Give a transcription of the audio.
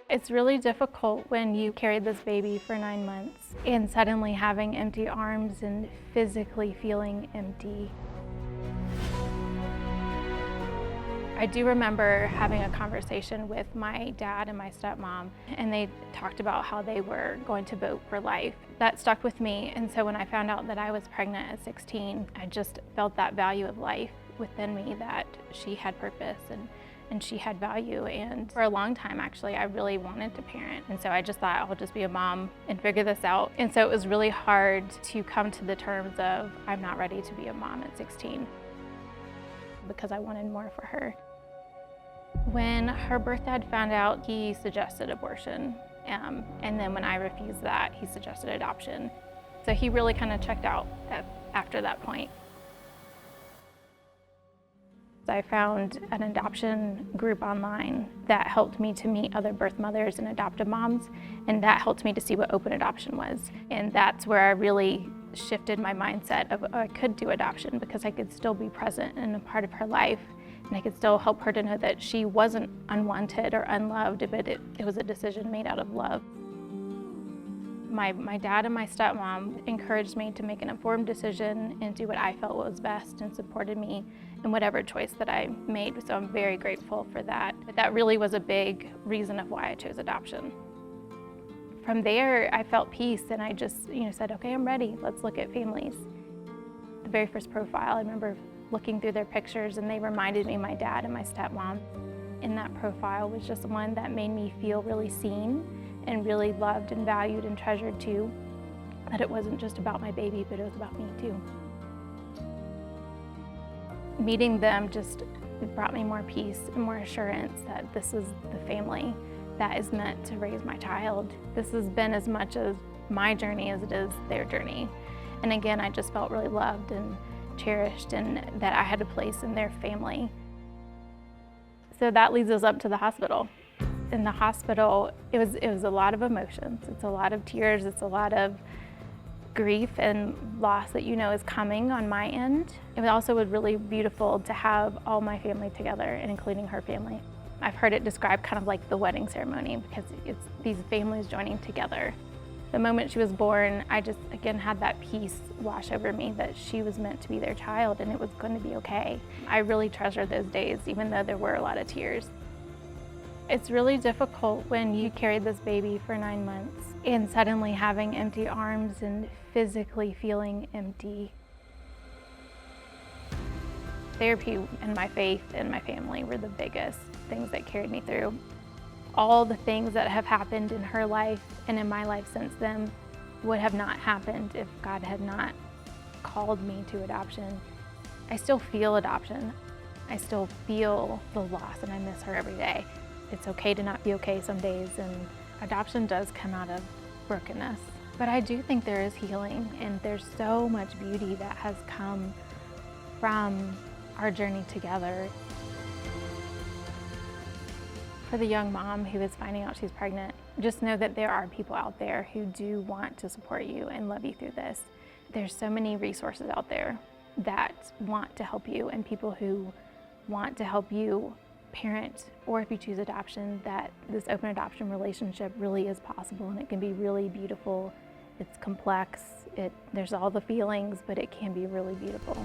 It's really difficult when you carry this baby for 9 months and suddenly having empty arms and physically feeling empty. I do remember having a conversation with my dad and my stepmom, and they talked about how they were going to vote for life. That stuck with me, and so when I found out that I was pregnant at 16, I just felt that value of life within me, that she had purpose and she had value. And for a long time, actually, I really wanted to parent. And so I just thought I'll just be a mom and figure this out. And so it was really hard to come to the terms of I'm not ready to be a mom at 16 because I wanted more for her. When her birth dad found out, he suggested abortion. And then when I refused that, he suggested adoption. So he really kind of checked out after that point. I found an adoption group online that helped me to meet other birth mothers and adoptive moms, and that helped me to see what open adoption was. And that's where I really shifted my mindset of, oh, I could do adoption because I could still be present and a part of her life, and I could still help her to know that she wasn't unwanted or unloved, but it was a decision made out of love. My dad and my stepmom encouraged me to make an informed decision and do what I felt was best, and supported me in whatever choice that I made, so I'm very grateful for that. But that really was a big reason of why I chose adoption. From there, I felt peace, and I just said, okay, I'm ready, let's look at families. The very first profile, I remember looking through their pictures, and they reminded me of my dad and my stepmom. And that profile was just one that made me feel really seen and really loved and valued and treasured too. That it wasn't just about my baby, but it was about me too. Meeting them just brought me more peace and more assurance that this is the family that is meant to raise my child. This has been as much as my journey as it is their journey. And again, I just felt really loved and cherished, and that I had a place in their family. So that leads us up to the hospital. In the hospital, it was a lot of emotions. It's a lot of tears. It's a lot of grief and loss that is coming on my end. It also was really beautiful to have all my family together, and including her family. I've heard it described kind of like the wedding ceremony, because it's these families joining together. The moment she was born, I just, again, had that peace wash over me that she was meant to be their child and it was going to be okay. I really treasure those days, even though there were a lot of tears. It's really difficult when you carry this baby for 9 months and suddenly having empty arms and physically feeling empty. Therapy and my faith and my family were the biggest things that carried me through. All the things that have happened in her life and in my life since then would have not happened if God had not called me to adoption. I still feel adoption. I still feel the loss, and I miss her every day. It's okay to not be okay some days, and adoption does come out of brokenness. But I do think there is healing, and there's so much beauty that has come from our journey together. For the young mom who is finding out she's pregnant, just know that there are people out there who do want to support you and love you through this. There's so many resources out there that want to help you, and people who want to help you parent, or if you choose adoption, that this open adoption relationship really is possible, and it can be really beautiful. It's complex, there's all the feelings, but it can be really beautiful.